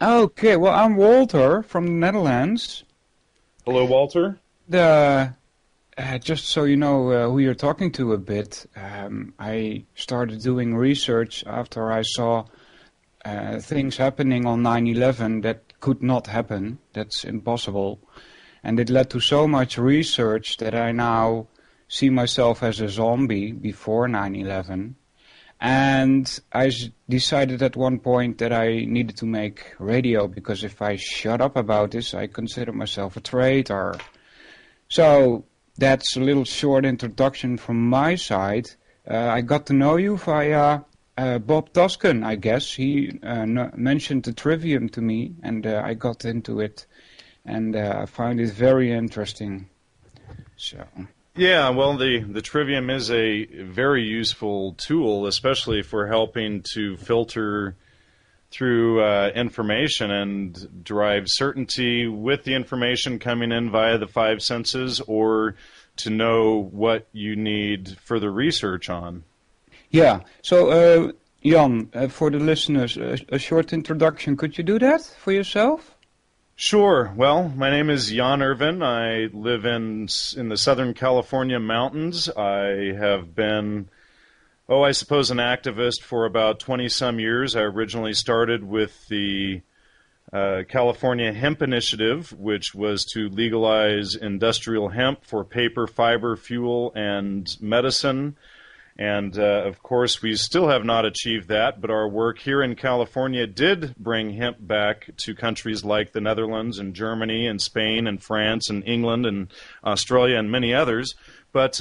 Okay, well, I'm Walter from the Netherlands. Hello, Walter. The Just so you know who you're talking to a bit, I started doing research after I saw things happening on 9/11 that could not happen. That's impossible. And it led to so much research that I now see myself as a zombie before 9/11. And decided at one point that I needed to make radio, because if I shut up about this, I consider myself a traitor. So that's a little short introduction from my side. I got to know you via Bob Toscan, I guess. He mentioned the Trivium to me, and I got into it, and I found it very interesting. So. Yeah, well, the Trivium is a very useful tool, especially for helping to filter through information and derive certainty with the information coming in via the five senses, or to know what you need further research on. Yeah, so Jan, for the listeners, a short introduction. Could you do that for yourself? Sure. Well, my name is Jan Irvin. I live in the Southern California mountains. I have been, I suppose, an activist for about 20-some years. I originally started with the California Hemp Initiative, which was to legalize industrial hemp for paper, fiber, fuel, and medicine. And, of course, we still have not achieved that, but our work here in California did bring hemp back to countries like the Netherlands and Germany and Spain and France and England and Australia and many others. But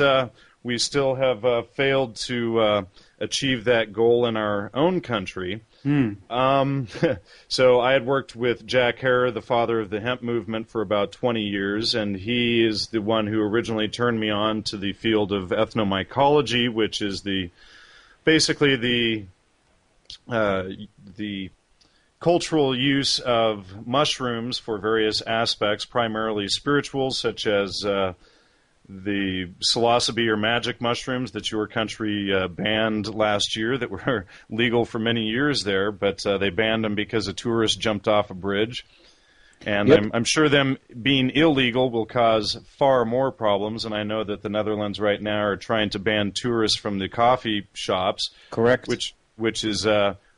we still have failed to achieve that goal in our own country. So I had worked with Jack Herer, the father of the hemp movement, for about 20 years, and he is the one who originally turned me on to the field of ethnomycology, which is basically the cultural use of mushrooms for various aspects, primarily spiritual, such as the psilocybe or magic mushrooms that your country banned last year, that were legal for many years there, but they banned them because a tourist jumped off a bridge. And Yep. I'm sure them being illegal will cause far more problems, and I know that the Netherlands right now are trying to ban tourists from the coffee shops. Correct. Which is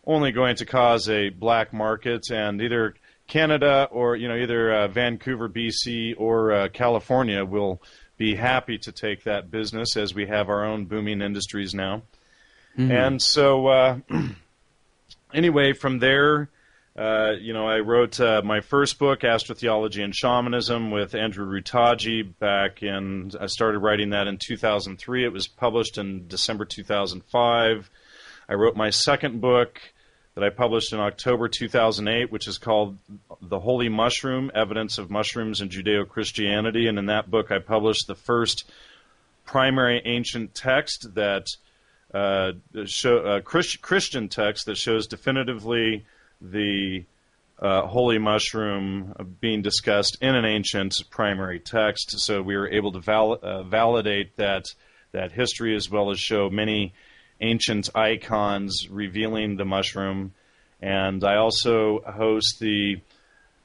only going to cause a black market, and either Canada or either Vancouver, BC, or California will be happy to take that business, as we have our own booming industries now. Mm-hmm. And so, anyway, from there, I wrote my first book, Astrotheology and Shamanism, with Andrew Rutaji I started writing that in 2003. It was published in December 2005. I wrote my second book that I published in October 2008, which is called The Holy Mushroom, Evidence of Mushrooms in Judeo-Christianity. And in that book, I published the first primary ancient text that Christian text that shows definitively the holy mushroom being discussed in an ancient primary text. So we were able to validate that history, as well as show many ancient icons revealing the mushroom. And I also host the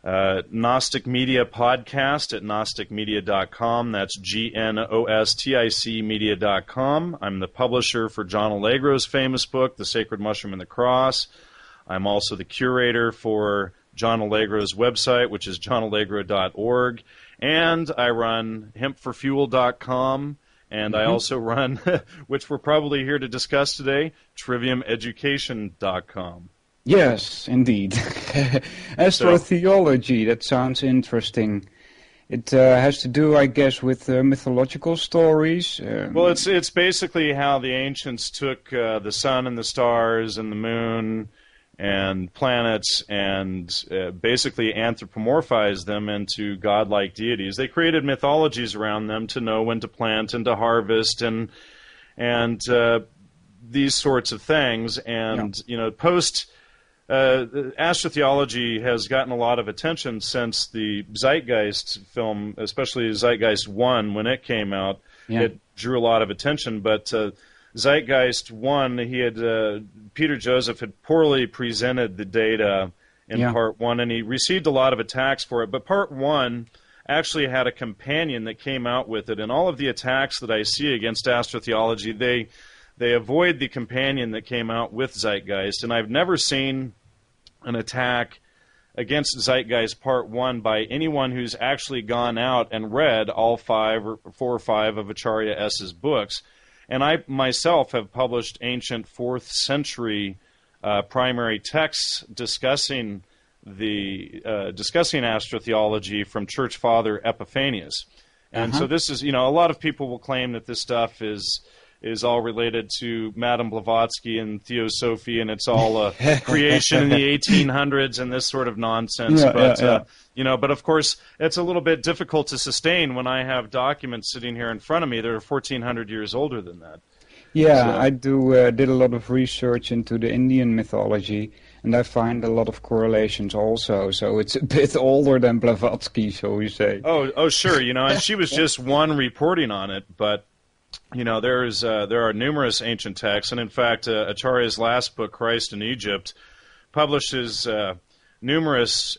Gnostic Media podcast at gnosticmedia.com. That's GNOSTIC media.com. I'm the publisher for John Allegro's famous book, The Sacred Mushroom and the Cross. I'm also the curator for John Allegro's website, which is johnallegro.org. And I run hempforfuel.com. And I also run, which we're probably here to discuss today, triviumeducation.com. Yes, indeed. Astrotheology, that sounds interesting. It has to do, I guess, with mythological stories. Well, it's basically how the ancients took the sun and the stars and the moon and planets and basically anthropomorphized them into godlike deities. They created mythologies around them to know when to plant and to harvest and these sorts of things. And post astrotheology has gotten a lot of attention since the Zeitgeist film, especially Zeitgeist 1 when it came out. Yeah. It drew a lot of attention, but Zeitgeist 1, Peter Joseph had poorly presented the data in part one, and he received a lot of attacks for it. But part one actually had a companion that came out with it, and all of the attacks that I see against astrotheology, they avoid the companion that came out with Zeitgeist, and I've never seen an attack against Zeitgeist Part 1 by anyone who's actually gone out and read all 4 or 5 of Acharya S.'s books. And I myself have published ancient 4th century primary texts discussing astrotheology from Church Father Epiphanius. And so this is, a lot of people will claim that this stuff is all related to Madame Blavatsky and Theosophy, and it's all a creation in the 1800s and this sort of nonsense. But of course, it's a little bit difficult to sustain when I have documents sitting here in front of me that are 1,400 years older than that. Yeah, I did a lot of research into the Indian mythology, and I find a lot of correlations also. So it's a bit older than Blavatsky, shall we say? Oh, sure. And she was just one reporting on it, but there are numerous ancient texts, and in fact, Acharya's last book, Christ in Egypt, publishes numerous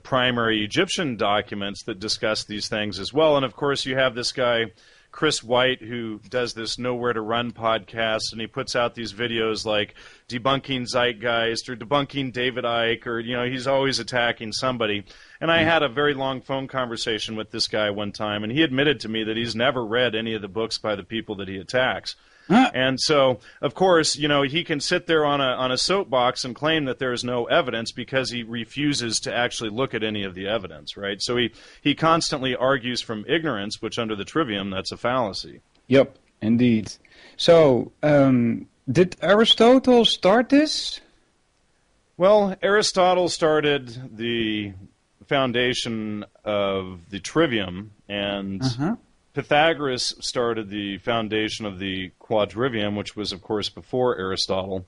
primary Egyptian documents that discuss these things as well. And of course, you have this guy, Chris White, who does this Nowhere to Run podcast, and he puts out these videos like debunking Zeitgeist or debunking David Icke, or he's always attacking somebody. And I had a very long phone conversation with this guy one time, and he admitted to me that he's never read any of the books by the people that he attacks. And so, of course, he can sit there on a soapbox and claim that there is no evidence because he refuses to actually look at any of the evidence, right? So he constantly argues from ignorance, which under the Trivium, that's a fallacy. Yep, indeed. So, did Aristotle start this? Well, Aristotle started the foundation of the Trivium, and Pythagoras started the foundation of the Quadrivium, which was, of course, before Aristotle.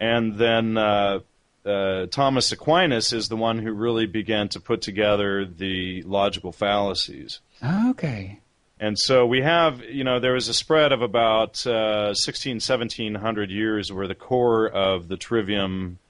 And then Thomas Aquinas is the one who really began to put together the logical fallacies. Okay. And so we have, there was a spread of about 1700 years where the core of the Trivium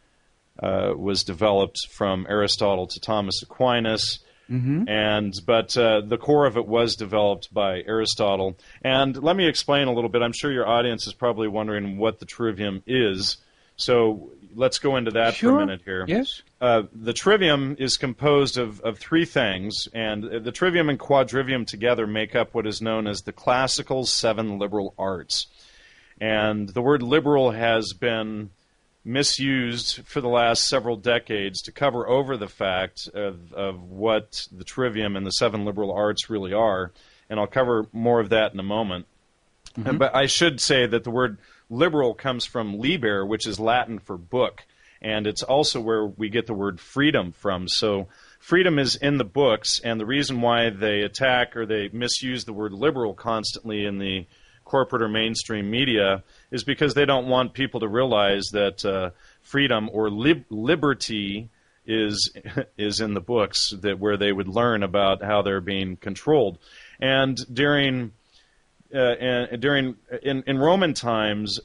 was developed from Aristotle to Thomas Aquinas. But the core of it was developed by Aristotle. And let me explain a little bit. I'm sure your audience is probably wondering what the Trivium is. So let's go into that for a minute here. Yes. The Trivium is composed of 3 things, and the Trivium and Quadrivium together make up what is known as the classical 7 liberal arts. And the word liberal has been misused for the last several decades to cover over the fact of what the Trivium and the 7 liberal arts really are, and I'll cover more of that in a moment. But I should say that the word liberal comes from liber, which is Latin for book, and it's also where we get the word freedom from. So freedom is in the books, and the reason why they attack or they misuse the word liberal constantly in the corporate or mainstream media is because they don't want people to realize that freedom or liberty is in the books, that where they would learn about how they're being controlled. And in Roman times,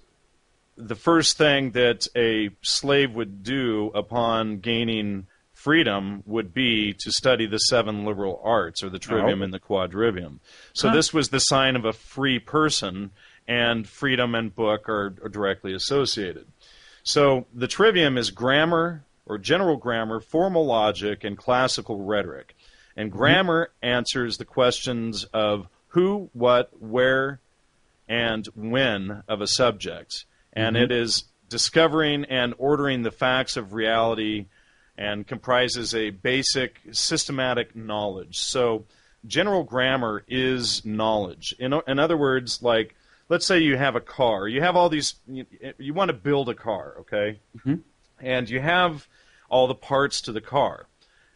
the first thing that a slave would do upon gaining freedom would be to study the 7 liberal arts, or the Trivium and the Quadrivium. So this was the sign of a free person, and freedom and book are directly associated. So the Trivium is grammar, or general grammar, formal logic, and classical rhetoric. And grammar answers the questions of who, what, where, and when of a subject. And it is discovering and ordering the facts of reality, and comprises a basic systematic knowledge. So general grammar is knowledge. In other words, like, let's say you have a car. You have all these, you want to build a car, okay? And you have all the parts to the car.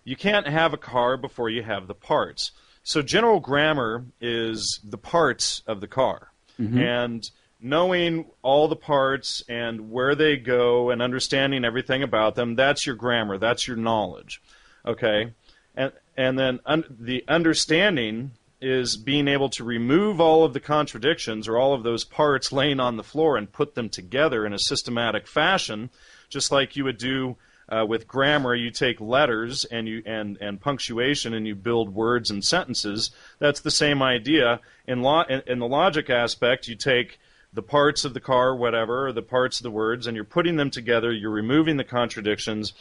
You can't have a car before you have the parts. So general grammar is the parts of the car. And knowing all the parts and where they go and understanding everything about them, that's your grammar, that's your knowledge, okay? And then the understanding is being able to remove all of the contradictions or all of those parts laying on the floor and put them together in a systematic fashion, just like you would do With grammar, you take letters and punctuation, and you build words and sentences. That's the same idea. In the logic aspect, you take the parts of the car, whatever, or the parts of the words, and you're putting them together. You're removing the contradictions,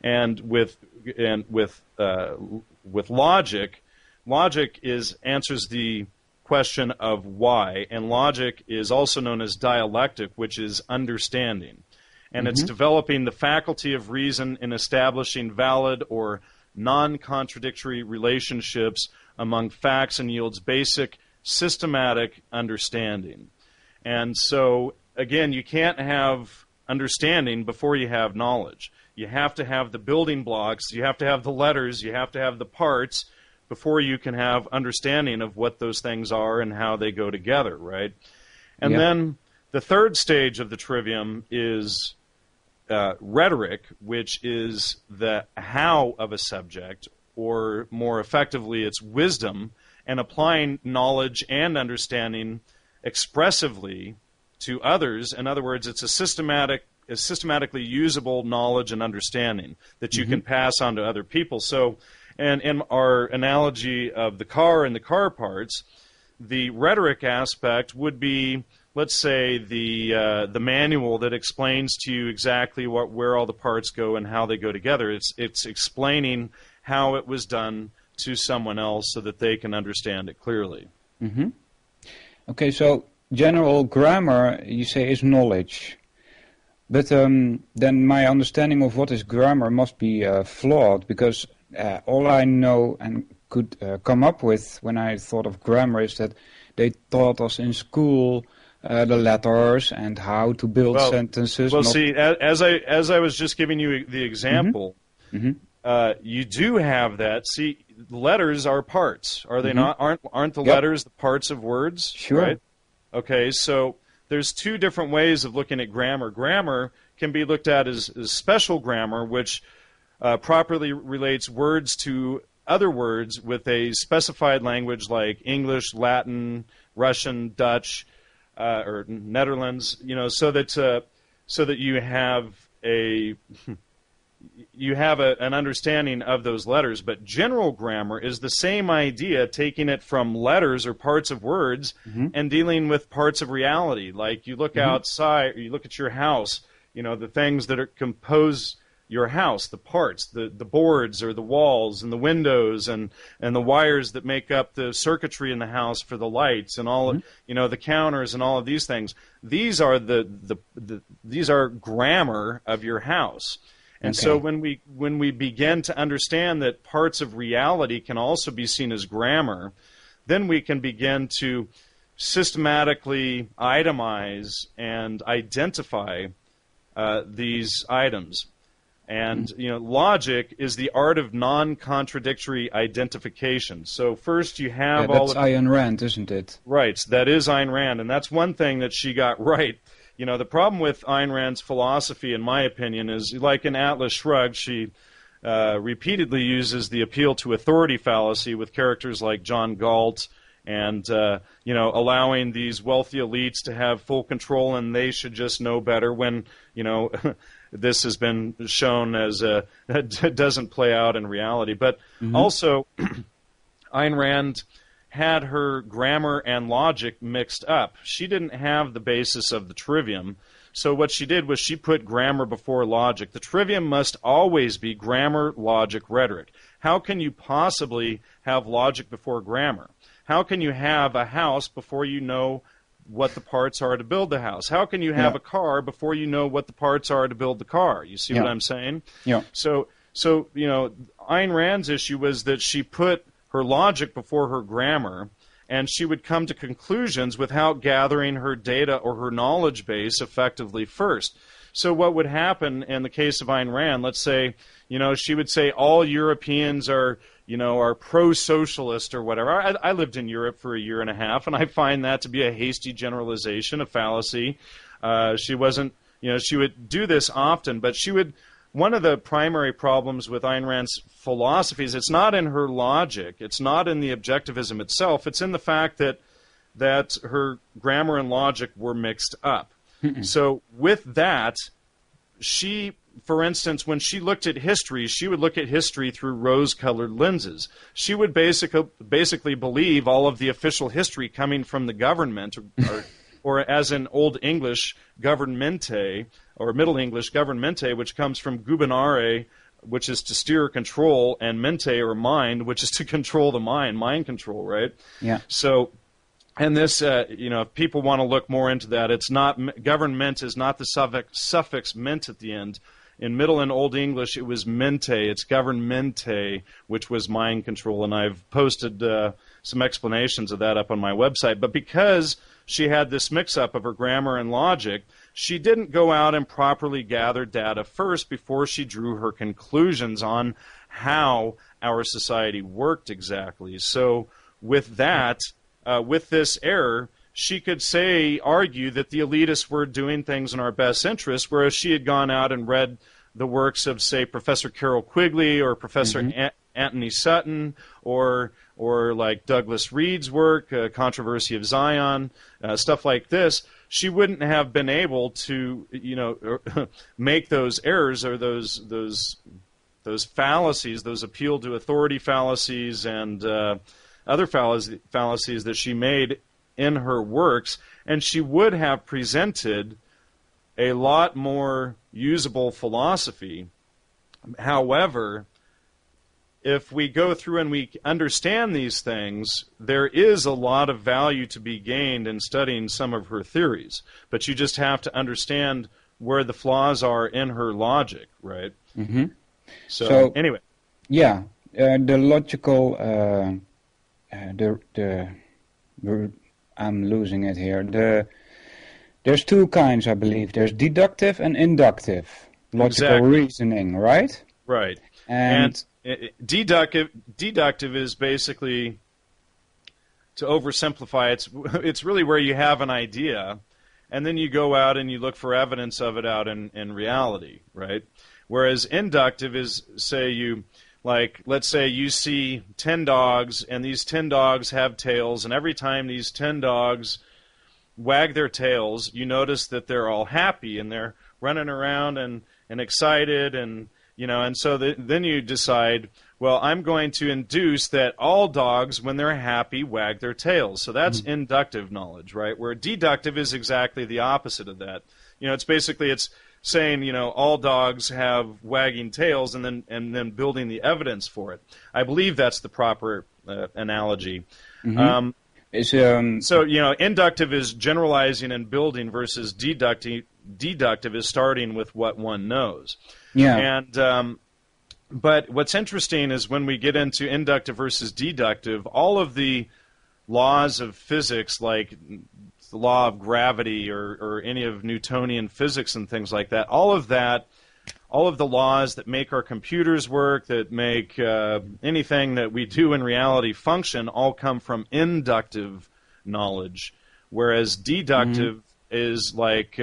and with logic, answers the question of why, and logic is also known as dialectic, which is understanding. And it's developing the faculty of reason in establishing valid or non-contradictory relationships among facts and yields basic systematic understanding. And so, again, you can't have understanding before you have knowledge. You have to have the building blocks, you have to have the letters, you have to have the parts before you can have understanding of what those things are and how they go together, right? And then the third stage of the trivium is rhetoric, which is the how of a subject, or more effectively, it's wisdom, and applying knowledge and understanding expressively to others. In other words, it's a systematically usable knowledge and understanding that you can pass on to other people. So, and in our analogy of the car and the car parts, the rhetoric aspect would be, let's say, the manual that explains to you exactly where all the parts go and how they go together. It's explaining how it was done to someone else so that they can understand it clearly. Okay, so general grammar, you say, is knowledge. But then my understanding of what is grammar must be flawed, because all I know and could come up with when I thought of grammar is that they taught us in school the letters and how to build sentences. Well, see, as I was just giving you the example, you do have that. See, letters are parts, are they not? Aren't the letters the parts of words? Sure. Right? Okay, so there's two different ways of looking at grammar. Grammar can be looked at as special grammar, which properly relates words to other words with a specified language like English, Latin, Russian, Dutch, or Netherlands. So that you have an understanding of those letters. But general grammar is the same idea, taking it from letters or parts of words and dealing with parts of reality. Like you look outside, or you look at your house, the things that compose your house, the parts, the boards or the walls and the windows and the wires that make up the circuitry in the house for the lights and all, the counters and all of these things. These are these are grammar of your house. And so when we begin to understand that parts of reality can also be seen as grammar, then we can begin to systematically itemize and identify these items. And logic is the art of non-contradictory identification. So first you have all. That's Ayn Rand, isn't it? Right, that is Ayn Rand, and that's one thing that she got right. The problem with Ayn Rand's philosophy, in my opinion, is like in Atlas Shrugged, she repeatedly uses the appeal to authority fallacy with characters like John Galt and, allowing these wealthy elites to have full control and they should just know better when, this has been shown as that doesn't play out in reality. But also, Ayn Rand had her grammar and logic mixed up. She didn't have the basis of the trivium, so what she did was she put grammar before logic. The trivium must always be grammar, logic, rhetoric. How can you possibly have logic before grammar? How can you have a house before you know what the parts are to build the house? How can you have a car before you know what the parts are to build the car? You see what I'm saying? Yeah. So Ayn Rand's issue was that she put her logic before her grammar, and she would come to conclusions without gathering her data or her knowledge base effectively first. So what would happen in the case of Ayn Rand, let's say, she would say all Europeans are pro-socialist or whatever. I lived in Europe for a year and a half, and I find that to be a hasty generalization, a fallacy. She wasn't, she would do this often, but one of the primary problems with Ayn Rand's philosophy is it's not in her logic, it's not in the objectivism itself, it's in the fact that her grammar and logic were mixed up. So with that, she for instance, when she looked at history, she would look at history through rose-colored lenses. She would basically believe all of the official history coming from the government, or as in Old English, governmente, or Middle English, governmente, which comes from gubernare, which is to steer or control, and mente, or mind, which is to control the mind control, right? Yeah. So, and this, if people want to look more into that, it's not, government is not the suffix ment at the end. In Middle and Old English, it was mente. It's governmente, which was mind control, and I've posted some explanations of that up on my website. But because she had this mix-up of her grammar and logic, she didn't go out and properly gather data first before she drew her conclusions on how our society worked exactly. So with that, with this error, she could argue that the elitists were doing things in our best interest, whereas she had gone out and read the works of, say, Professor Carroll Quigley or Professor Anthony Sutton, or like Douglas Reed's work, Controversy of Zion, stuff like this. She wouldn't have been able to, make those errors or those fallacies, those appeal to authority fallacies and other fallacies that she made in her works, and she would have presented a lot more usable philosophy. However, if we go through and we understand these things, there is a lot of value to be gained in studying some of her theories. But you just have to understand where the flaws are in her logic, right? Mm-hmm. So anyway. Yeah, the logical, I'm losing it here. There's two kinds, I believe. There's deductive and inductive logical reasoning, right? Right. And deductive is basically, to oversimplify, it's really where you have an idea, and then you go out and you look for evidence of it out in reality, right? Whereas inductive is, let's say you see 10 dogs, and these 10 dogs have tails, and every time these 10 dogs wag their tails, you notice that they're all happy, and they're running around and excited, and so then you decide, well, I'm going to induce that all dogs, when they're happy, wag their tails. So that's inductive knowledge, right? Where deductive is exactly the opposite of that. It's saying, all dogs have wagging tails, and then building the evidence for it. I believe that's the proper analogy. Mm-hmm. So inductive is generalizing and building, versus deductive is starting with what one knows. Yeah. And but what's interesting is when we get into inductive versus deductive, all of the laws of physics, like the law of gravity or any of Newtonian physics and things like that, all of the laws that make our computers work, that make anything that we do in reality function, all come from inductive knowledge, whereas deductive is like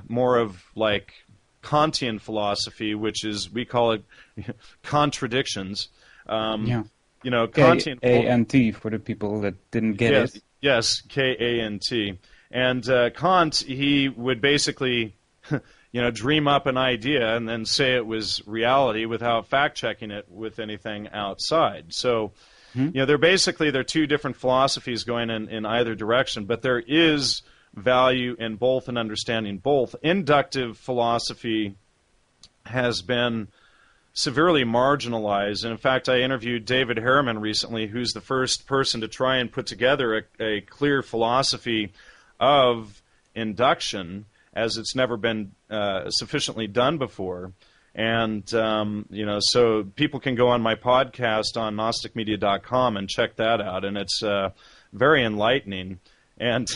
more of like Kantian philosophy, which is, we call it contradictions. Kantian. K-A-N-T for the people that didn't get it. Yes, K-A-N-T. And Kant, he would basically, dream up an idea and then say it was reality without fact-checking it with anything outside. So, they're two different philosophies going in either direction, but there is value in both and understanding both. Inductive philosophy has been severely marginalized. And in fact, I interviewed David Harriman recently, who's the first person to try and put together a clear philosophy of induction, as it's never been sufficiently done before. And, so people can go on my podcast on gnosticmedia.com and check that out, and it's very enlightening. And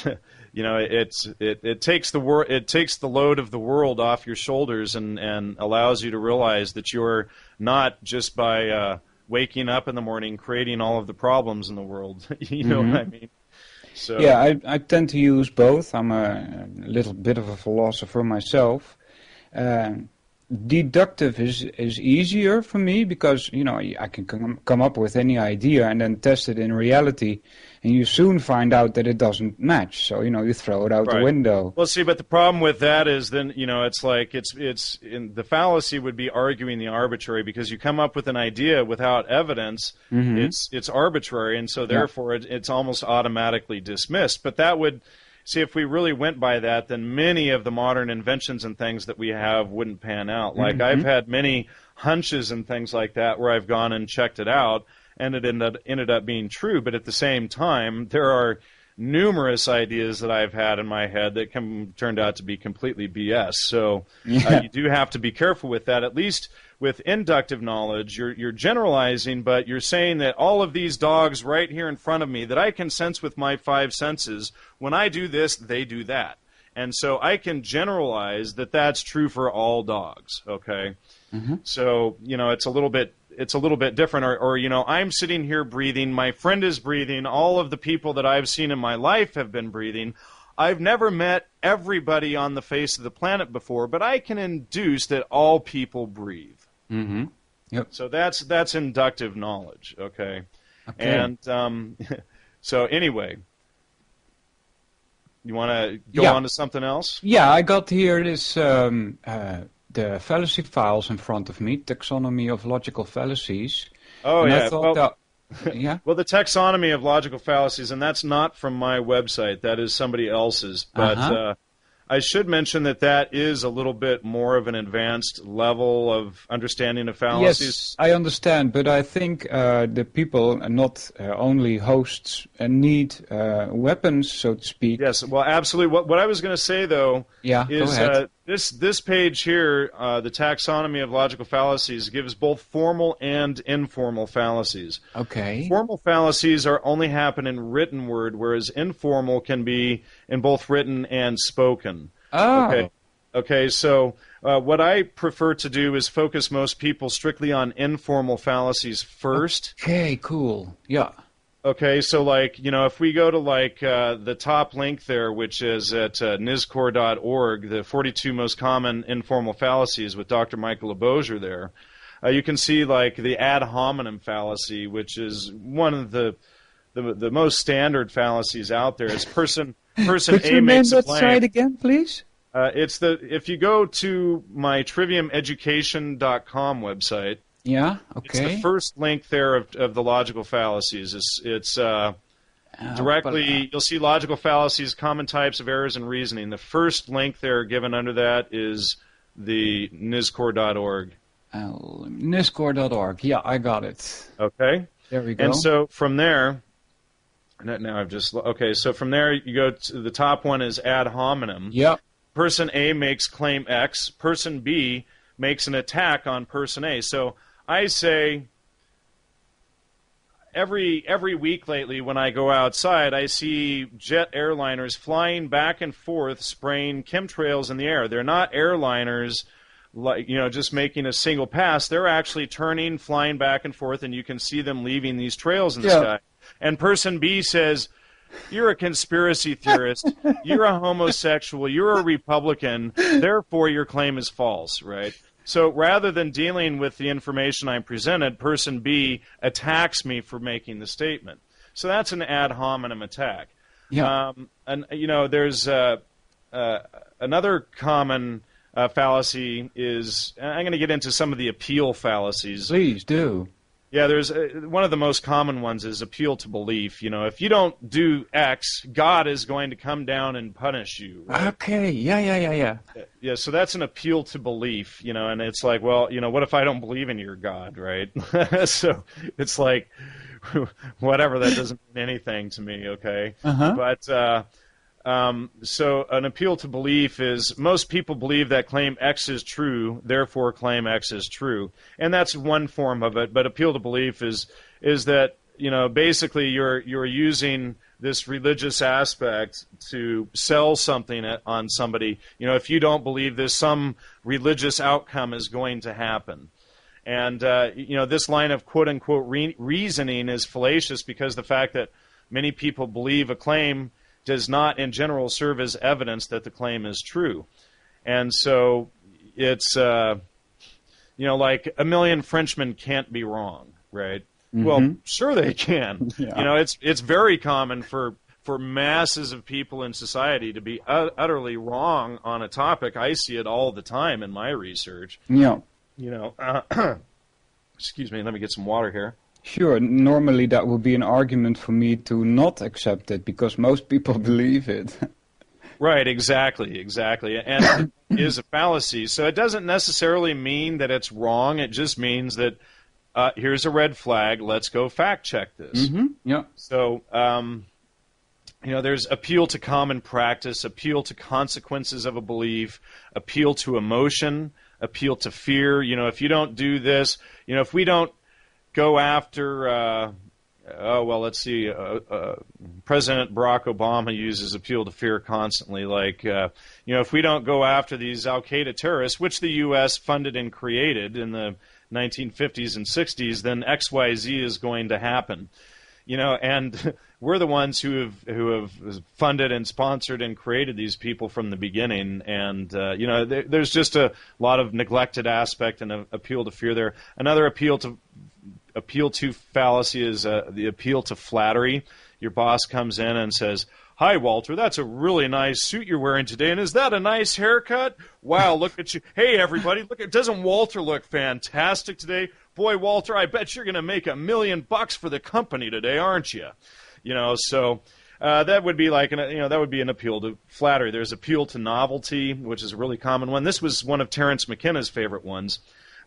it takes the load of the world off your shoulders and allows you to realize that you're not just by waking up in the morning creating all of the problems in the world. You know what I mean? So yeah, I tend to use both. I'm a little bit of a philosopher myself. deductive is easier for me because, I can come up with any idea and then test it in reality, and you soon find out that it doesn't match. So, you throw it out the Right. window. Well, see, but the problem with that is then, it's like it's in the fallacy would be arguing the arbitrary, because you come up with an idea without evidence, it's arbitrary, and so therefore it's almost automatically dismissed. But that would, see, if we really went by that, then many of the modern inventions and things that we have wouldn't pan out. Like I've had many hunches and things like that where I've gone and checked it out, and it ended up being true. But at the same time, there are numerous ideas that I've had in my head that turned out to be completely BS. So you do have to be careful with that. At least with inductive knowledge, you're generalizing, but you're saying that all of these dogs right here in front of me that I can sense with my five senses, when I do this, they do that. And so I can generalize that that's true for all dogs, okay? So, it's a little bit different. Or I'm sitting here breathing, my friend is breathing, all of the people that I've seen in my life have been breathing. I've never met everybody on the face of the planet before, but I can induce that all people breathe. Yep. So that's inductive knowledge, okay? And so anyway, you want to go on to something else? Yeah, I got here this the fallacy files in front of me, taxonomy of logical fallacies. Oh, and yeah. I thought Well, the taxonomy of logical fallacies, and that's not from my website. That is somebody else's. But I should mention that is a little bit more of an advanced level of understanding of fallacies. Yes, I understand, but I think the people, not only hosts, need weapons, so to speak. Yes, well, absolutely. What I was going to say, though, is this page here, the taxonomy of logical fallacies, gives both formal and informal fallacies. Okay. Formal fallacies only happen in written word, whereas informal can be in both written and spoken. Oh. Okay, so what I prefer to do is focus most people strictly on informal fallacies first. Okay, cool. Yeah. Okay, so if we go to the top link there, which is at nizcor.org, the 42 most common informal fallacies with Dr. Michael LeBosier there, you can see the ad hominem fallacy, which is one of the most standard fallacies out there. It's person A makes a claim. Site again, please? If you go to my triviumeducation.com website. Yeah, okay. It's the first link there of the logical fallacies. It's directly, you'll see logical fallacies, common types of errors in reasoning. The first link there given under that is the nizcor.org. Nizcor.org, yeah, I got it. Okay. There we go. And so from there, so from there you go to the top one is ad hominem. Yep. Person A makes claim X. Person B makes an attack on person A. So I say every week lately when I go outside, I see jet airliners flying back and forth, spraying chemtrails in the air. They're not airliners just making a single pass. They're actually turning, flying back and forth, and you can see them leaving these trails in the sky. And person B says, "You're a conspiracy theorist. You're a homosexual. You're a Republican. Therefore, your claim is false," right? So rather than dealing with the information I presented, person B attacks me for making the statement. So that's an ad hominem attack. Yeah. And there's another common fallacy is, I'm going to get into some of the appeal fallacies. Please do. Yeah, there's one of the most common ones is appeal to belief. If you don't do X, God is going to come down and punish you. Right? Okay, yeah. Yeah, so that's an appeal to belief, and it's like, well, what if I don't believe in your God, right? So it's like, whatever, that doesn't mean anything to me, okay? But so an appeal to belief is most people believe that claim X is true, therefore claim X is true. And that's one form of it. But appeal to belief is that, basically you're using this religious aspect to sell something on somebody. If you don't believe this, some religious outcome is going to happen. And, this line of quote-unquote reasoning is fallacious because the fact that many people believe a claim does not, in general, serve as evidence that the claim is true. And so it's like a million Frenchmen can't be wrong, right? Well, sure they can. Yeah. It's very common for masses of people in society to be utterly wrong on a topic. I see it all the time in my research. Yeah. Excuse me, let me get some water here. Sure. Normally that would be an argument for me to not accept it because most people believe it. Right, exactly. And it is a fallacy. So it doesn't necessarily mean that it's wrong. It just means that here's a red flag. Let's go fact check this. Yeah. So, there's appeal to common practice, appeal to consequences of a belief, appeal to emotion, appeal to fear. If you don't do this, if we don't go after, let's see, President Barack Obama uses appeal to fear constantly. Like, if we don't go after these Al-Qaeda terrorists, which the U.S. funded and created in the 1950s and 60s, then XYZ is going to happen. And we're the ones who have funded and sponsored and created these people from the beginning. And there's just a lot of neglected aspect and appeal to fear there. Another appeal to fallacy is the appeal to flattery. Your boss comes in and says, "Hi, Walter, that's a really nice suit you're wearing today, and is that a nice haircut? Wow, look at you. Hey, everybody, doesn't Walter look fantastic today? Boy, Walter, I bet you're going to make $1 million for the company today, aren't you?" So that would be that would be an appeal to flattery. There's appeal to novelty, which is a really common one. This was one of Terence McKenna's favorite ones.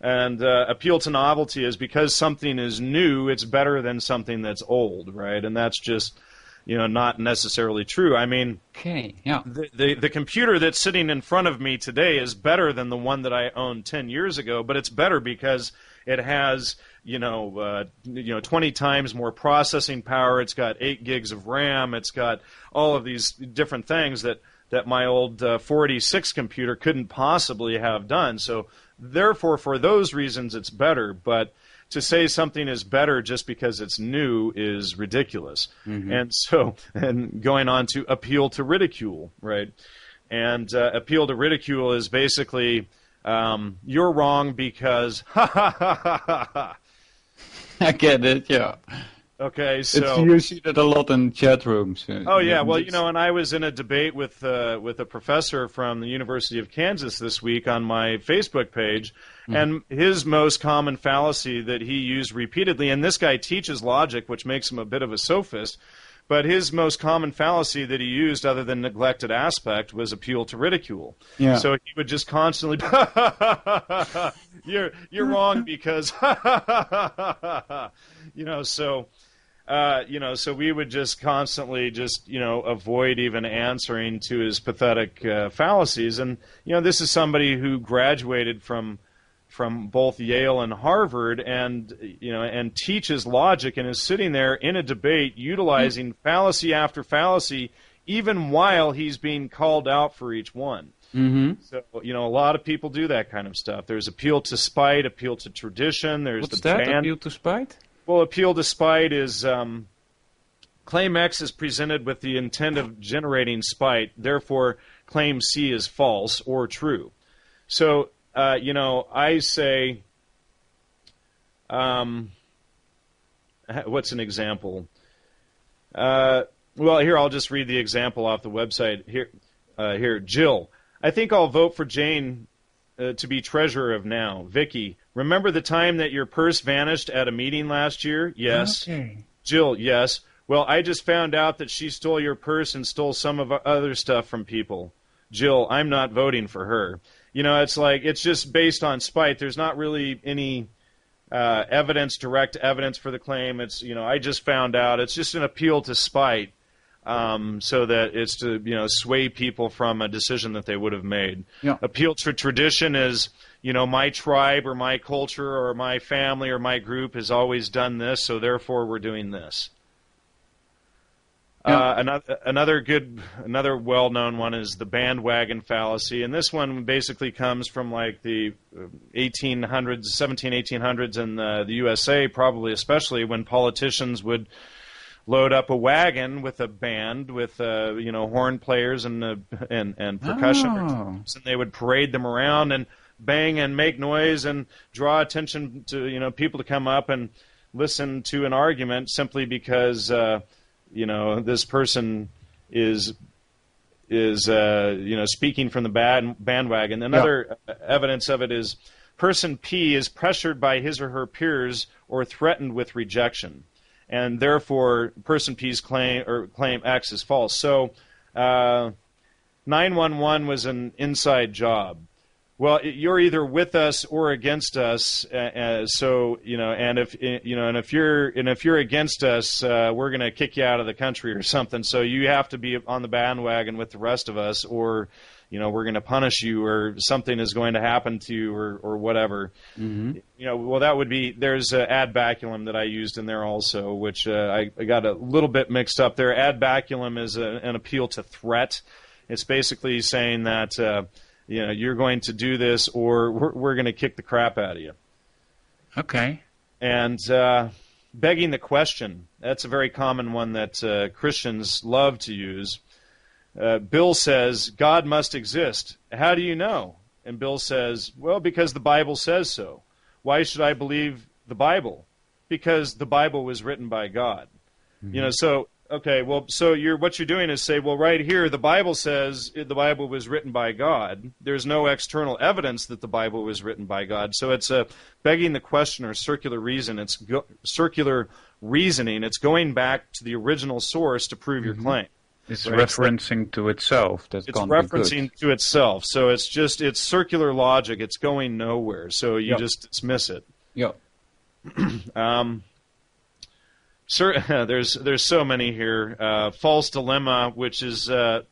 And appeal to novelty is because something is new, it's better than something that's old, right? And that's just, not necessarily true. I mean, okay, yeah. The computer that's sitting in front of me today is better than the one that I owned 10 years ago, but it's better because it has, 20 times more processing power. It's got 8 gigs of RAM. It's got all of these different things that my old 486 computer couldn't possibly have done. So therefore, for those reasons, it's better. But to say something is better just because it's new is ridiculous. And going on to appeal to ridicule, right? And appeal to ridicule is basically you're wrong because ha ha ha ha ha ha. I get it, yeah. Okay, so you see that a lot in chat rooms. Oh yeah, well, and I was in a debate with a professor from the University of Kansas this week on my Facebook page, and his most common fallacy that he used repeatedly, and this guy teaches logic, which makes him a bit of a sophist, but his most common fallacy that he used, other than neglected aspect, was appeal to ridicule. Yeah. So he would just constantly, you're wrong because, so we would just constantly avoid even answering to his pathetic fallacies. And, this is somebody who graduated from both Yale and Harvard and teaches logic and is sitting there in a debate utilizing fallacy after fallacy, even while he's being called out for each one. So, a lot of people do that kind of stuff. There's appeal to spite, appeal to tradition. What's that, appeal to spite? Well, appeal to spite is claim X is presented with the intent of generating spite. Therefore, claim C is false or true. So, I say, what's an example? Well, here, I'll just read the example off the website. Here, Jill, I think I'll vote for Jane to be treasurer of now. Vicky, remember the time that your purse vanished at a meeting last year? Yes. Okay. Jill, yes. Well, I just found out that she stole your purse and stole some of other stuff from people. Jill, I'm not voting for her. It's just based on spite. There's not really any direct evidence for the claim. It's, I just found out. It's just an appeal to spite, so that it's to, sway people from a decision that they would have made. Yeah. Appeal to tradition is, my tribe or my culture or my family or my group has always done this, so therefore we're doing this. Yeah. Another well-known one is the bandwagon fallacy, and this one basically comes from the 1800s, 1800s in the USA, probably especially when politicians would load up a wagon with a band with horn players and percussion, and they would parade them around. And bang and make noise and draw attention to, people to come up and listen to an argument simply because, this person is speaking from the bandwagon. Another evidence of it is person P is pressured by his or her peers or threatened with rejection, and therefore person P's claim X is false. So 911 was an inside job. Well, you're either with us or against us. So and if you're against us, we're going to kick you out of the country or something. So you have to be on the bandwagon with the rest of us, or we're going to punish you, or something is going to happen to you, or whatever. Well, that would be, there's ad baculum that I used in there also, which I got a little bit mixed up there. Ad baculum is an appeal to threat. It's basically saying that you're going to do this, or we're going to kick the crap out of you. Okay. And begging the question, that's a very common one that Christians love to use. Bill says, God must exist. How do you know? And Bill says, well, because the Bible says so. Why should I believe the Bible? Because the Bible was written by God. So, okay, well, so what you're doing is say, well, right here, the Bible says the Bible was written by God. There's no external evidence that the Bible was written by God. So it's begging the question, or circular reason. It's circular reasoning. It's going back to the original source to prove your claim. It's referencing to itself. It's referencing to itself. So it's circular logic. It's going nowhere. So you just dismiss it. Yep. There's so many here. False dilemma, which is the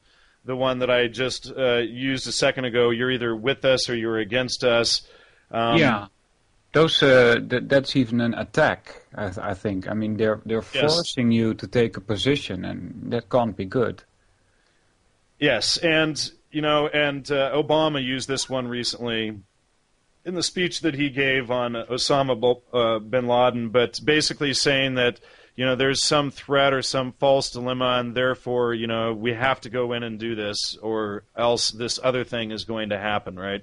one that I just used a second ago. You're either with us or you're against us. Those that's even an attack. I think. I mean, they're forcing you to take a position, and that can't be good. Yes, and Obama used this one recently in the speech that he gave on Osama bin Laden, but basically saying that there's some threat or some false dilemma, and therefore we have to go in and do this, or else this other thing is going to happen, right?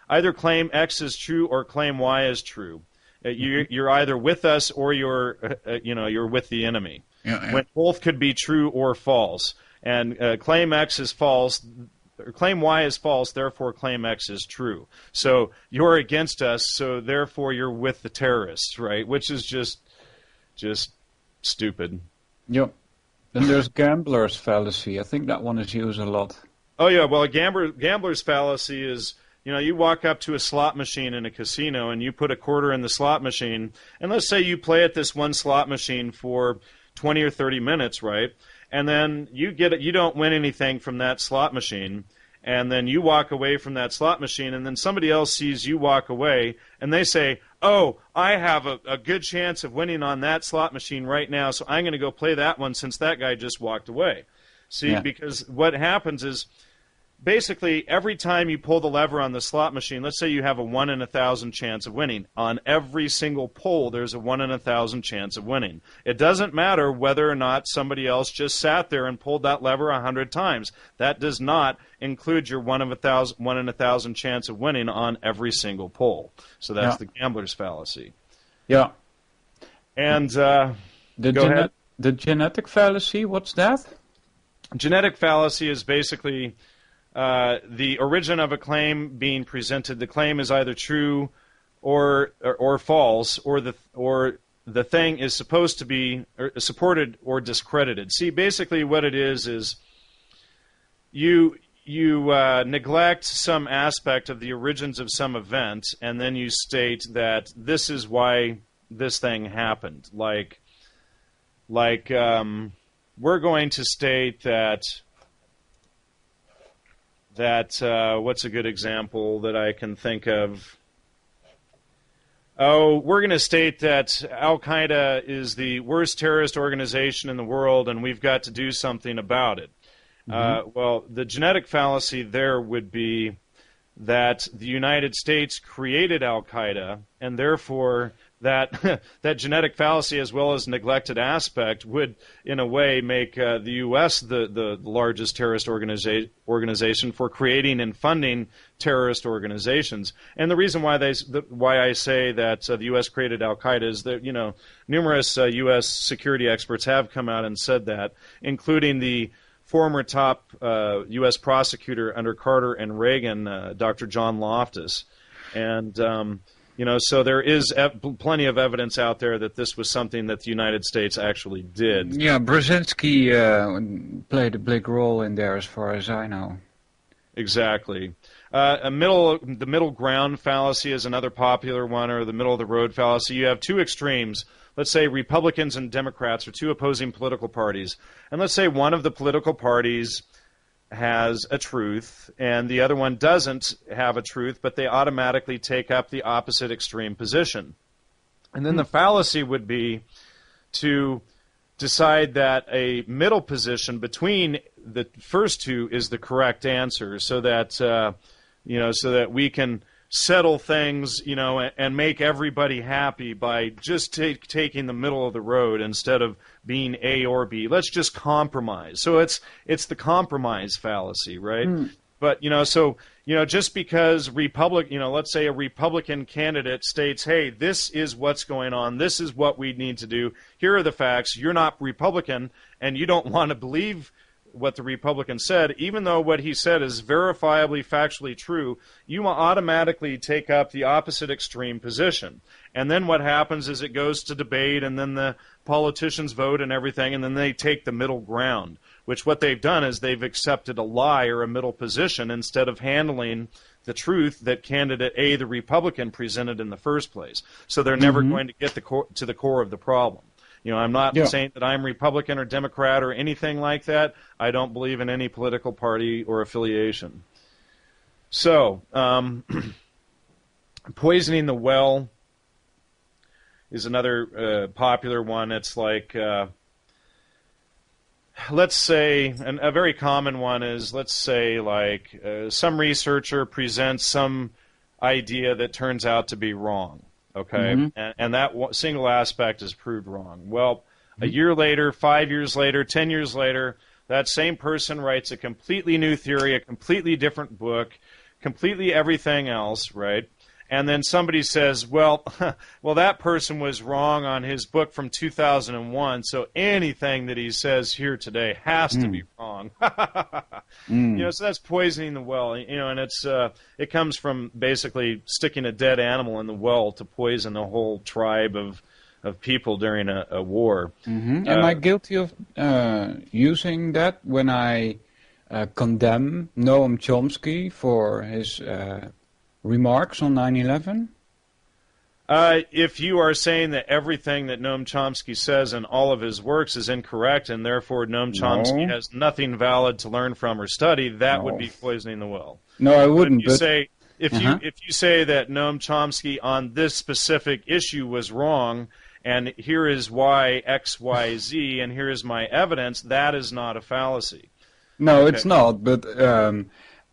Either claim X is true or claim Y is true. You're either with us or you're with the enemy. When both could be true or false. And claim X is false, or claim Y is false, therefore claim X is true. So you're against us, so therefore you're with the terrorists, right? Which is just stupid. Yep. Then there's gambler's fallacy. I think that one is used a lot. Oh yeah, well, gambler's fallacy is, you walk up to a slot machine in a casino and you put a quarter in the slot machine, and let's say you play at this one slot machine for 20 or 30 minutes, right? And then you don't win anything from that slot machine, and then you walk away from that slot machine, and then somebody else sees you walk away, and they say, oh, I have a good chance of winning on that slot machine right now, so I'm going to go play that one since that guy just walked away. See, because what happens is, basically, every time you pull the lever on the slot machine, let's say you have a 1 in 1,000 chance of winning. On every single pull, there's a 1 in 1,000 chance of winning. It doesn't matter whether or not somebody else just sat there and pulled that lever 100 times. That does not include your 1 in 1,000 chance of winning on every single pull. So that's the gambler's fallacy. Yeah. And go ahead. The genetic fallacy, what's that? Genetic fallacy is basically the origin of a claim being presented. The claim is either true or false, or the thing is supposed to be supported or discredited. See, basically what it is you neglect some aspect of the origins of some event, and then you state that this is why this thing happened. Like we're going to state that what's a good example that I can think of? Oh, we're going to state that Al-Qaeda is the worst terrorist organization in the world, and we've got to do something about it. Well, the genetic fallacy there would be that the United States created Al-Qaeda, and therefore that that genetic fallacy as well as neglected aspect would, in a way, make the U.S. the largest terrorist organization for creating and funding terrorist organizations. And the reason why I say that the U.S. created Al Qaeda is that numerous U.S. security experts have come out and said that, including the former top U.S. prosecutor under Carter and Reagan, Dr. John Loftus, and so there is plenty of evidence out there that this was something that the United States actually did. Yeah, Brzezinski played a big role in there, as far as I know. Exactly. The middle ground fallacy is another popular one, or the middle of the road fallacy. You have two extremes. Let's say Republicans and Democrats are two opposing political parties. And let's say one of the political parties has a truth and the other one doesn't have a truth, but they automatically take up the opposite extreme position. And then the fallacy would be to decide that a middle position between the first two is the correct answer, so that so that we can settle things, and make everybody happy by just taking the middle of the road instead of being A or B. Let's just compromise. So it's the compromise fallacy, right? But just because let's say a Republican candidate states, "Hey, this is what's going on. This is what we need to do. Here are the facts. You're not Republican, and you don't want to believe what the Republican said, even though what he said is verifiably factually true, you will automatically take up the opposite extreme position. And then what happens is it goes to debate, and then the politicians vote and everything, and then they take the middle ground, which what they've done is they've accepted a lie or a middle position instead of handling the truth that candidate A, the Republican, presented in the first place. So they're never going to get to the core of the problem. I'm not saying that I'm Republican or Democrat or anything like that. I don't believe in any political party or affiliation. So, poisoning the well is another popular one. It's like, let's say, and a very common one is, let's say, like some researcher presents some idea that turns out to be wrong. Okay, and that single aspect is proved wrong. Well, a year later, 5 years later, 10 years later, that same person writes a completely new theory, a completely different book, completely everything else, right? And then somebody says, well, that person was wrong on his book from 2001, so anything that he says here today has to be wrong. So that's poisoning the well. And it comes from basically sticking a dead animal in the well to poison the whole tribe of people during a war. Am I guilty of using that when I condemn Noam Chomsky for his remarks on 9/11? If you are saying that everything that Noam Chomsky says in all of his works is incorrect, and therefore Noam Chomsky has nothing valid to learn from or study, that would be poisoning the well. No, I wouldn't. If you say that Noam Chomsky on this specific issue was wrong, and here is why X, Y, Z, and here is my evidence, that is not a fallacy. No, it's not. But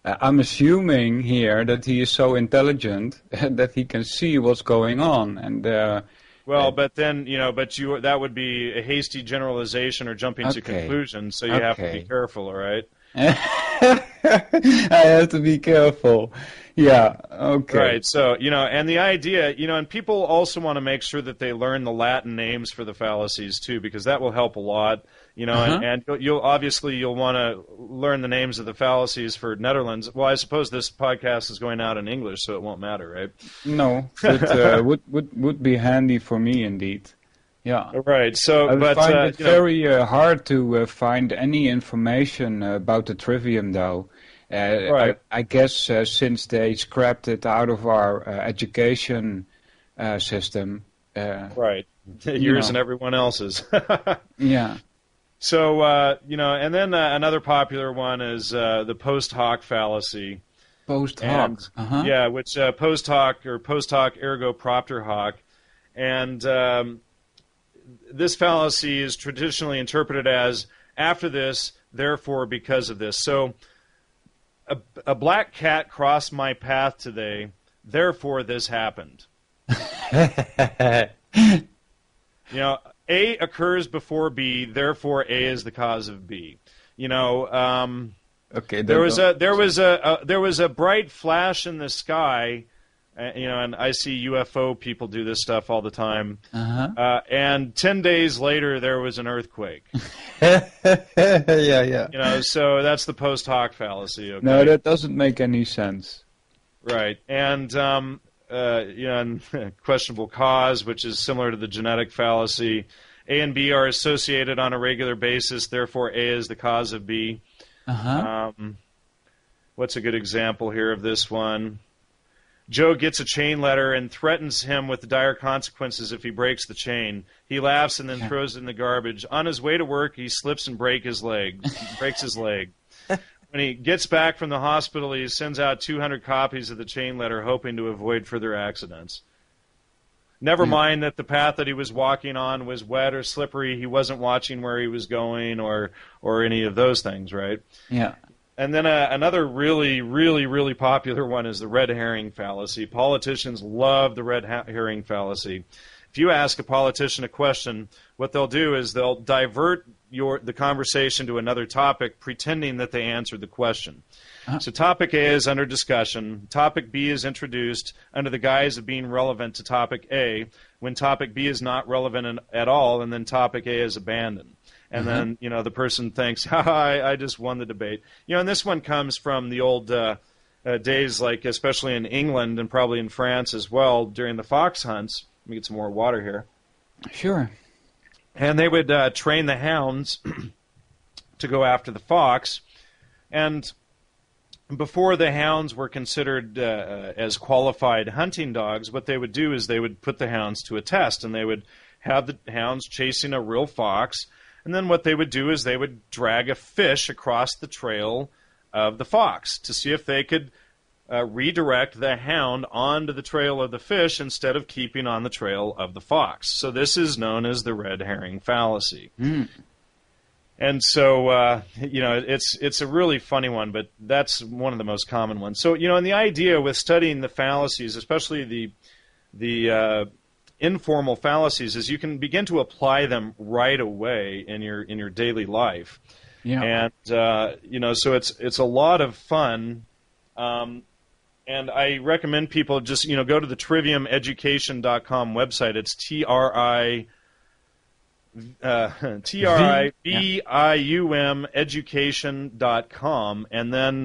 I'm assuming here that he is so intelligent that he can see what's going on, and but then that would be a hasty generalization or jumping to conclusions. So you have to be careful, all right? I have to be careful. Yeah. Okay. Right. So and the idea, and people also want to make sure that they learn the Latin names for the fallacies too, because that will help a lot. And you'll want to learn the names of the fallacies for Netherlands. Well, I suppose this podcast is going out in English, so it won't matter, right? No, but would be handy for me indeed. Yeah. Right. So, I find it very hard to find any information about the trivium, though. Right. I guess since they scrapped it out of our education system. Right. Yours and everyone else's. Yeah. So, and then another popular one is the post hoc fallacy. Post hoc. Yeah, which post hoc or post hoc ergo propter hoc. And this fallacy is traditionally interpreted as after this, therefore because of this. So a black cat crossed my path today, therefore this happened. You know, A occurs before B, therefore A is the cause of B. You know, Okay. there was a bright flash in the sky, you know, and I see UFO people do this stuff all the time. And 10 days later, there was an earthquake. Yeah. You know, so that's the post hoc fallacy. Okay? No, that doesn't make any sense. Right, and you know, and questionable cause, which is similar to the genetic fallacy. A and B are associated on a regular basis, therefore A is the cause of B. What's a good example here of this one? Joe gets a chain letter and threatens him with dire consequences if he breaks the chain. He laughs and then throws it in the garbage. On his way to work, he slips and breaks his leg. When he gets back from the hospital, he sends out 200 copies of the chain letter, hoping to avoid further accidents. Never mind that the path that he was walking on was wet or slippery. He wasn't watching where he was going or any of those things, right? Yeah. And then another really popular one is the red herring fallacy. Politicians love the red herring fallacy. If you ask a politician a question, what they'll do is they'll divert the conversation to another topic, pretending that they answered the question. So topic A is under discussion. Topic B is introduced under the guise of being relevant to topic A, when topic B is not relevant at all, and then topic A is abandoned. And then, you know, the person thinks, I just won the debate. You know, and this one comes from the old days, like especially in England and probably in France as well, during the fox hunts. Let me get some more water here. Sure. And they would train the hounds to go after the fox. And before the hounds were considered as qualified hunting dogs, what they would do is they would put the hounds to a test, and they would have the hounds chasing a real fox. And then what they would do is they would drag a fish across the trail of the fox to see if they could redirect the hound onto the trail of the fish instead of keeping on the trail of the fox. So this is known as the red herring fallacy. And so, you know, it's a really funny one, but that's one of the most common ones. So, you know, and the idea with studying the fallacies, especially the informal fallacies, is you can begin to apply them right away in your daily life. Yeah. And you know, so it's a lot of fun. And I recommend people just, you know, go to the triviumeducation.com website. It's TRIVIUM education.com, and then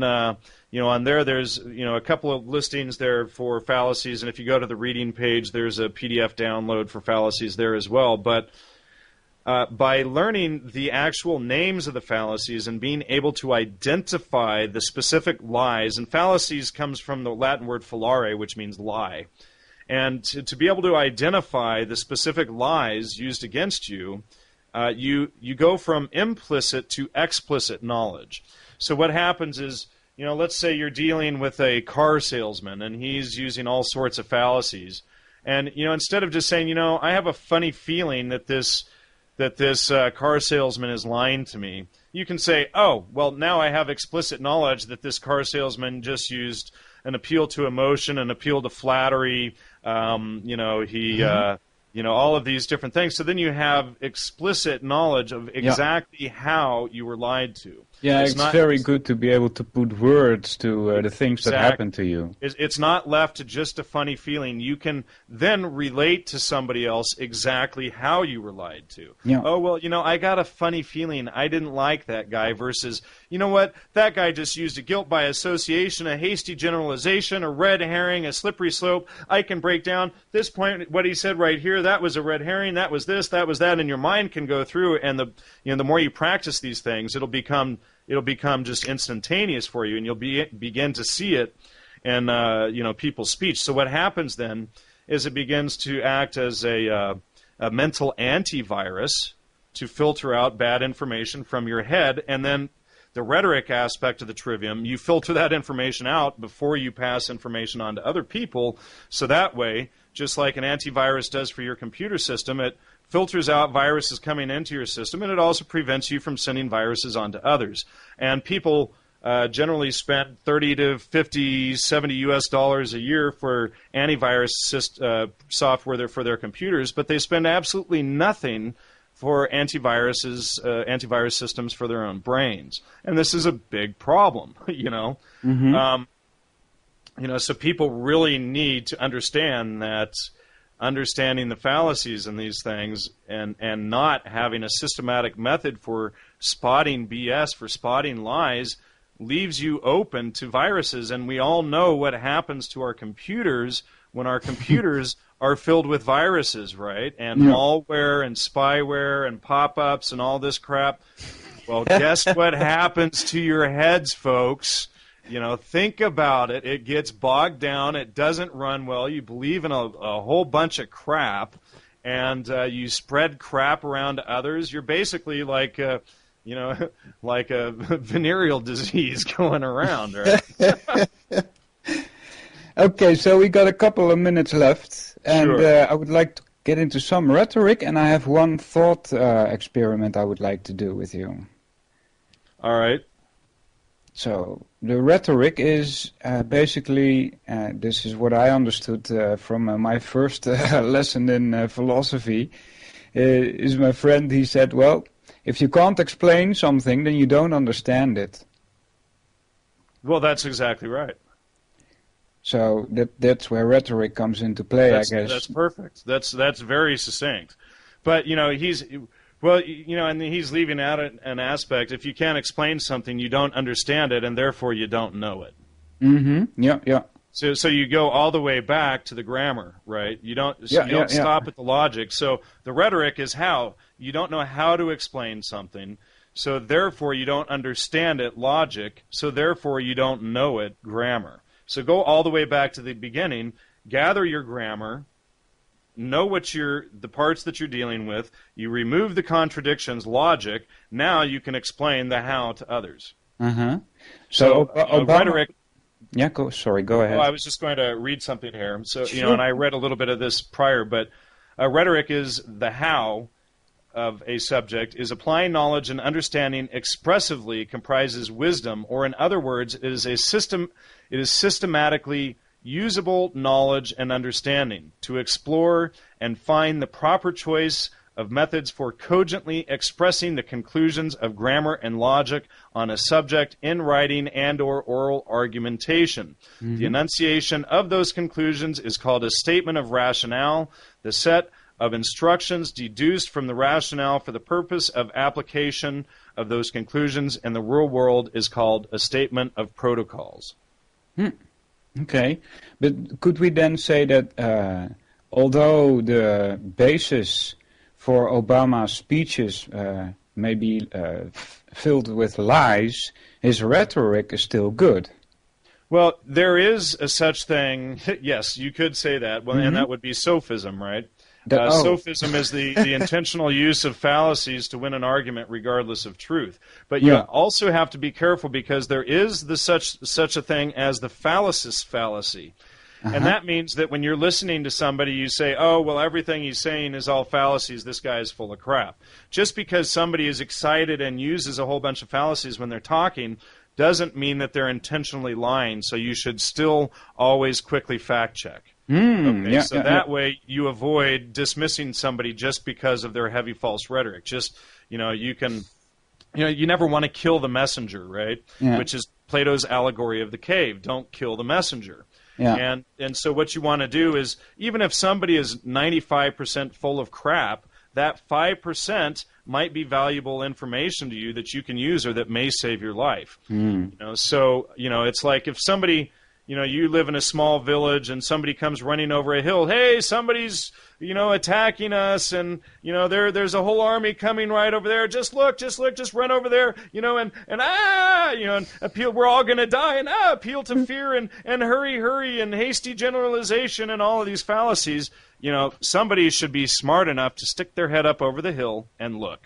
you know, on there's, you know, a couple of listings there for fallacies, and if you go to the reading page, there's a PDF download for fallacies there as well. But by learning the actual names of the fallacies and being able to identify the specific lies, and fallacies comes from the Latin word fallare, which means lie. And to be able to identify the specific lies used against you, you go from implicit to explicit knowledge. So what happens is, you know, let's say you're dealing with a car salesman and he's using all sorts of fallacies. And, you know, instead of just saying, you know, I have a funny feeling that this car salesman is lying to me, you can say, oh, well, now I have explicit knowledge that this car salesman just used an appeal to emotion, an appeal to flattery, you know, you know, all of these different things. So then you have explicit knowledge of exactly how you were lied to. Yeah, it's very good to be able to put words to the things that happen to you. It's not left to just a funny feeling. You can then relate to somebody else exactly how you were lied to. Yeah. Oh, well, you know, I got a funny feeling. I didn't like that guy, versus, you know what, that guy just used a guilt by association, a hasty generalization, a red herring, a slippery slope. I can break down this point, what he said right here, that was a red herring, that was this, that was that, and your mind can go through, and the more you practice these things, it'll become just instantaneous for you, and you'll begin to see it in you know, people's speech. So what happens then is it begins to act as a mental antivirus to filter out bad information from your head, and then the rhetoric aspect of the trivium, you filter that information out before you pass information on to other people, so that way, just like an antivirus does for your computer system, it filters out viruses coming into your system, and it also prevents you from sending viruses on to others. And people generally spend 30 to 50, 70 US dollars a year for antivirus software for their computers, but they spend absolutely nothing for antivirus systems for their own brains. And this is a big problem, you know. Mm-hmm. So people really need to understand that understanding the fallacies in these things and not having a systematic method for spotting BS, for spotting lies, leaves you open to viruses. And we all know what happens to our computers when our computers are filled with viruses, right? And malware and spyware and pop-ups and all this crap. Well, guess what happens to your heads, folks? You know, think about it. It gets bogged down. It doesn't run well. You believe in a whole bunch of crap, and you spread crap around to others. You're basically like like a venereal disease going around, right? Okay, so we got a couple of minutes left, and Sure. I would like to get into some rhetoric, and I have one thought experiment I would like to do with you. All right. So the rhetoric is basically, this is what I understood from my first lesson in philosophy, is my friend, he said, well, if you can't explain something, then you don't understand it. Well, that's exactly right. So that's where rhetoric comes into play, I guess. That's perfect. That's very succinct. But, and he's leaving out an aspect. If you can't explain something, you don't understand it, and therefore you don't know it. Mm-hmm. Yeah. So you go all the way back to the grammar, right? You don't stop at the logic. So the rhetoric is how. You don't know how to explain something, so therefore you don't understand it, logic, so therefore you don't know it, grammar. So go all the way back to the beginning, gather your grammar, know the parts that you're dealing with, you remove the contradictions, logic, now you can explain the how to others. Uh-huh. So rhetoric... Yeah, go ahead. Oh, I was just going to read something here. So, Sure. And I read a little bit of this prior, but rhetoric is the how of a subject, is applying knowledge and understanding expressively, comprises wisdom, or in other words, it is systematically usable knowledge and understanding to explore and find the proper choice of methods for cogently expressing the conclusions of grammar and logic on a subject in writing and or oral argumentation. Mm-hmm. The enunciation of those conclusions is called a statement of rationale. The set of instructions deduced from the rationale for the purpose of application of those conclusions in the real world is called a statement of protocols. Okay, but could we then say that although the basis for Obama's speeches may be filled with lies, his rhetoric is still good? Well, there is a such thing. Yes, you could say that. Well, and that would be sophism, right? Sophism is the intentional use of fallacies to win an argument regardless of truth. But you also have to be careful because there is such a thing as the fallacis fallacy. Uh-huh. And that means that when you're listening to somebody, you say, oh, well, everything he's saying is all fallacies. This guy is full of crap. Just because somebody is excited and uses a whole bunch of fallacies when they're talking doesn't mean that they're intentionally lying. So you should still always quickly fact check. That way you avoid dismissing somebody just because of their heavy false rhetoric. You never want to kill the messenger, right? Yeah. Which is Plato's allegory of the cave. Don't kill the messenger. Yeah. And so what you want to do is, even if somebody is 95% full of crap, that 5% might be valuable information to you that you can use or that may save your life. It's like if somebody... you live in a small village and somebody comes running over a hill. Hey, somebody's, attacking us, and, there's a whole army coming right over there. Just look, just run over there, and appeal, we're all going to die, and appeal to fear and hurry, and hasty generalization and all of these fallacies. Somebody should be smart enough to stick their head up over the hill and look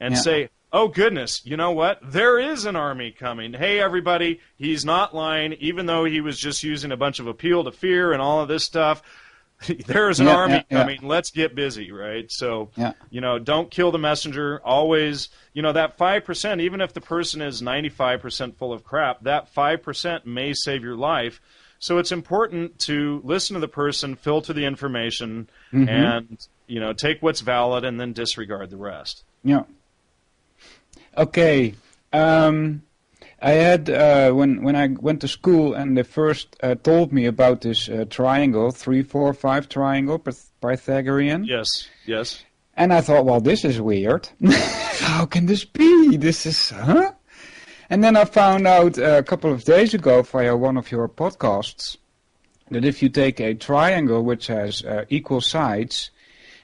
and say, oh, goodness, you know what? There is an army coming. Hey, everybody, he's not lying, even though he was just using a bunch of appeal to fear and all of this stuff. there's an Yeah, army yeah, yeah. coming. Let's get busy, right? So, Yeah. don't kill the messenger. Always, that 5%, even if the person is 95% full of crap, that 5% may save your life. So it's important to listen to the person, filter the information, and, take what's valid and then disregard the rest. Yeah. Okay. I had when I went to school and they first told me about this triangle, 3, 4, 5 triangle, Pythagorean. Yes. And I thought, well, this is weird. How can this be? This is, huh? And then I found out a couple of days ago via one of your podcasts that if you take a triangle which has equal sides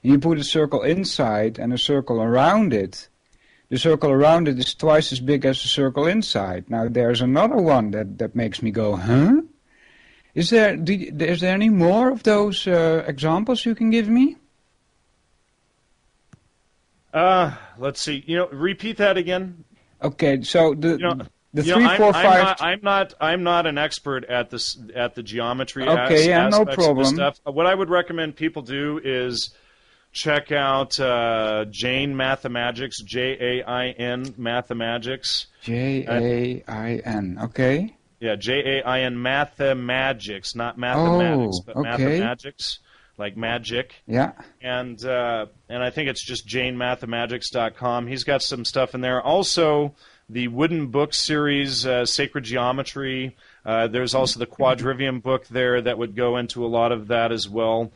and you put a circle inside and a circle around it, the circle around it is twice as big as the circle inside. Now there's another one that makes me go, huh? Is there any more of those examples you can give me? Let's see. Repeat that again. Okay, so the 3, 4, 5. I'm not an expert at this at the geometry Okay, yeah, no aspects of this problem. stuff. What I would recommend people do is check out Jain Mathemagics, Jain Mathemagics. Jain, okay. Yeah, Jain Mathemagics, not mathematics, but okay. mathemagics, like magic. Yeah. And I think it's just JainMathemagics.com. He's got some stuff in there. Also, the Wooden Book series, Sacred Geometry. There's also the Quadrivium book there that would go into a lot of that as well.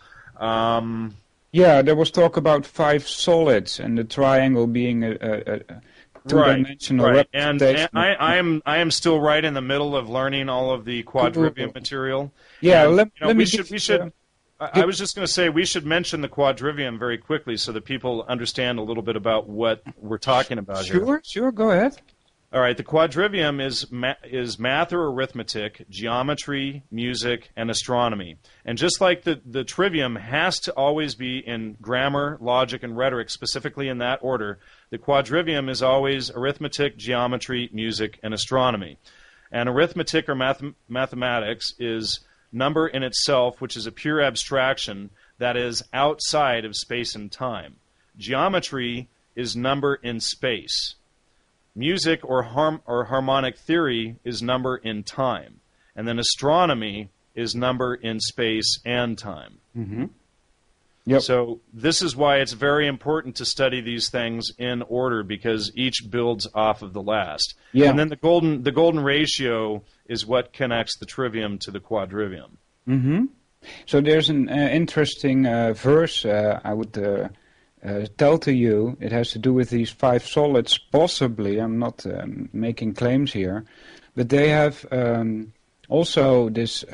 Yeah, there was talk about 5 solids and the triangle being a two-dimensional representation. And I am still right in the middle of learning all of the Quadrivium material. Yeah, And, we should. I was just going to say we should mention the Quadrivium very quickly so that people understand a little bit about what we're talking about here. Sure, go ahead. All right, the Quadrivium is math or arithmetic, geometry, music, and astronomy. And just like the trivium has to always be in grammar, logic, and rhetoric, specifically in that order, the Quadrivium is always arithmetic, geometry, music, and astronomy. And arithmetic or mathematics is number in itself, which is a pure abstraction that is outside of space and time. Geometry is number in space. Music or harmonic theory is number in time. And then astronomy is number in space and time. Mm-hmm. Yep. So this is why it's very important to study these things in order, because each builds off of the last. Yeah. And then the golden ratio is what connects the trivium to the quadrivium. Mm-hmm. So there's an interesting verse I would tell to you. It has to do with these 5 solids, possibly. I'm not making claims here. But they have also this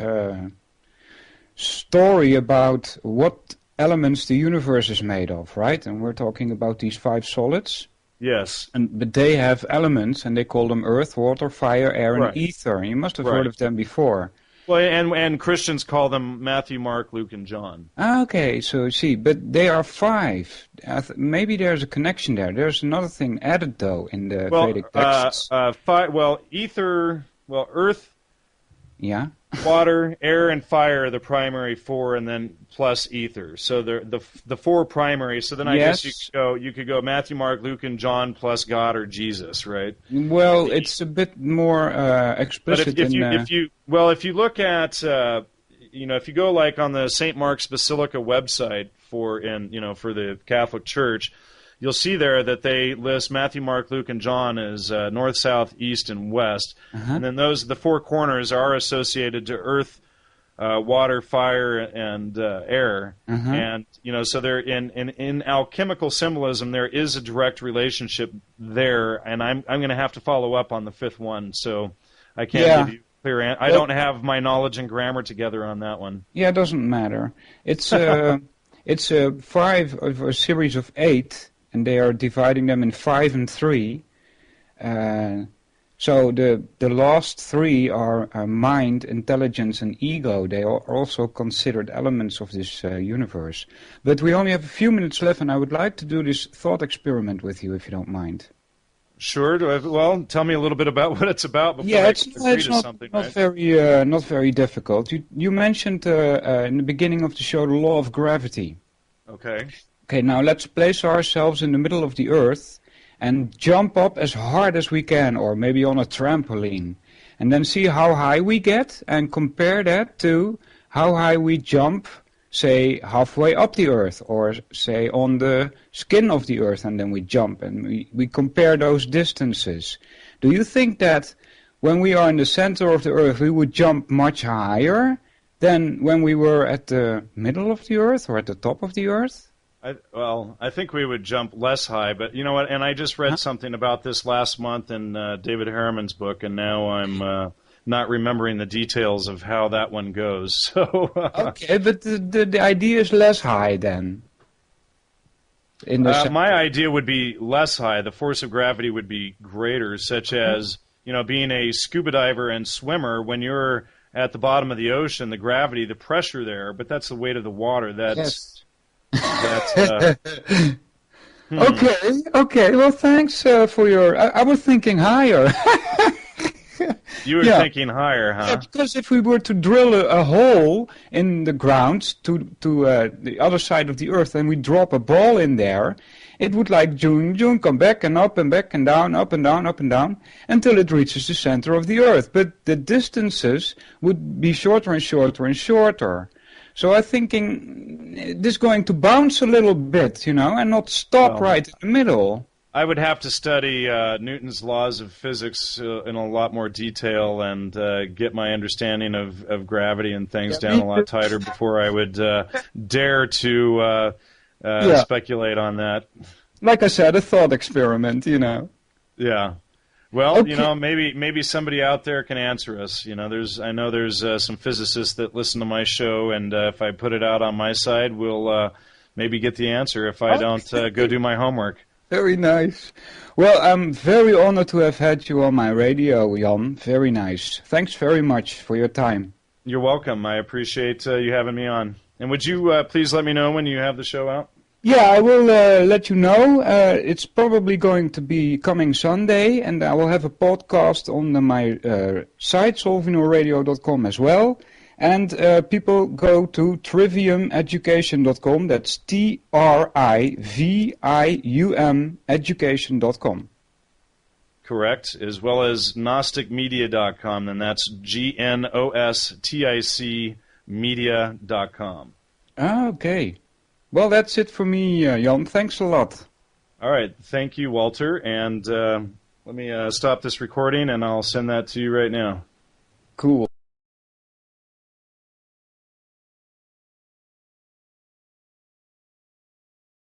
story about what elements the universe is made of, right? And we're talking about these 5 solids. Yes. But they have elements, and they call them earth, water, fire, air, and ether. You must have heard of them before. Well, and Christians call them Matthew, Mark, Luke, and John. Okay, so see, but they are 5. Maybe there's a connection there. There's another thing added, though, in the Vedic texts. Ether, earth, yeah, water, air, and fire are the primary 4, and then plus ether. So the 4 primary. So then I guess you could go Matthew, Mark, Luke, and John plus God or Jesus, right? Well, it's a bit more explicit. But if you look at if you go like on the St. Mark's Basilica website for the Catholic Church, you'll see there that they list Matthew, Mark, Luke, and John as north, south, east, and west. And then the 4 corners are associated to earth, water, fire, and air. And so there in alchemical symbolism there is a direct relationship there. And I'm going to have to follow up on the 5th one, so I can't give you a clear answer. I don't have my knowledge and grammar together on that one. Yeah, it doesn't matter. It's it's 5 of a series of 8. And they are dividing them in 5 and 3. So the last 3 are mind, intelligence, and ego. They are also considered elements of this universe. But we only have a few minutes left, and I would like to do this thought experiment with you, if you don't mind. Sure. Well, tell me a little bit about what it's about before Yeah, I it's agree it's to something, not right? very not very difficult. You mentioned in the beginning of the show the law of gravity. Okay. Okay, now let's place ourselves in the middle of the earth and jump up as hard as we can, or maybe on a trampoline, and then see how high we get and compare that to how high we jump, say, halfway up the earth, or say on the skin of the earth, and then we jump, and we compare those distances. Do you think that when we are in the center of the earth, we would jump much higher than when we were at the middle of the earth or at the top of the earth? I think we would jump less high, but you know what? And I just read something about this last month in David Harriman's book, and now I'm not remembering the details of how that one goes. So Okay, but the idea is less high then. In the my idea would be less high. The force of gravity would be greater, such as being a scuba diver and swimmer. When you're at the bottom of the ocean, the gravity, the pressure there, but that's the weight of the water. Yes. That's Okay. Well, thanks for your. I was thinking higher. You were Yeah. thinking higher, huh? Yeah, because if we were to drill a hole in the ground to the other side of the earth, and we drop a ball in there, it would like June come back and up and back and down, up and down, up and down, until it reaches the center of the earth. But the distances would be shorter and shorter and shorter. So I'm thinking this is going to bounce a little bit, and not stop right in the middle. I would have to study Newton's laws of physics in a lot more detail and get my understanding of gravity and things down a lot tighter before I would dare to speculate on that. Like I said, a thought experiment, Yeah. Well, Okay. maybe somebody out there can answer us. I know there's some physicists that listen to my show, and if I put it out on my side, we'll maybe get the answer if I don't go do my homework. Very nice. Well, I'm very honored to have had you on my radio, Jan. Very nice. Thanks very much for your time. You're welcome. I appreciate you having me on. And would you please let me know when you have the show out? Yeah, I will let you know. It's probably going to be coming Sunday, and I will have a podcast on my site, solvinurradio.com as well. And people go to triviumeducation.com. That's TRIVIUM education.com. Correct, as well as gnosticmedia.com, and that's GNOSTIC media.com. Okay. Well, that's it for me, Jan. Thanks a lot. All right. Thank you, Walter. And let me stop this recording, and I'll send that to you right now. Cool.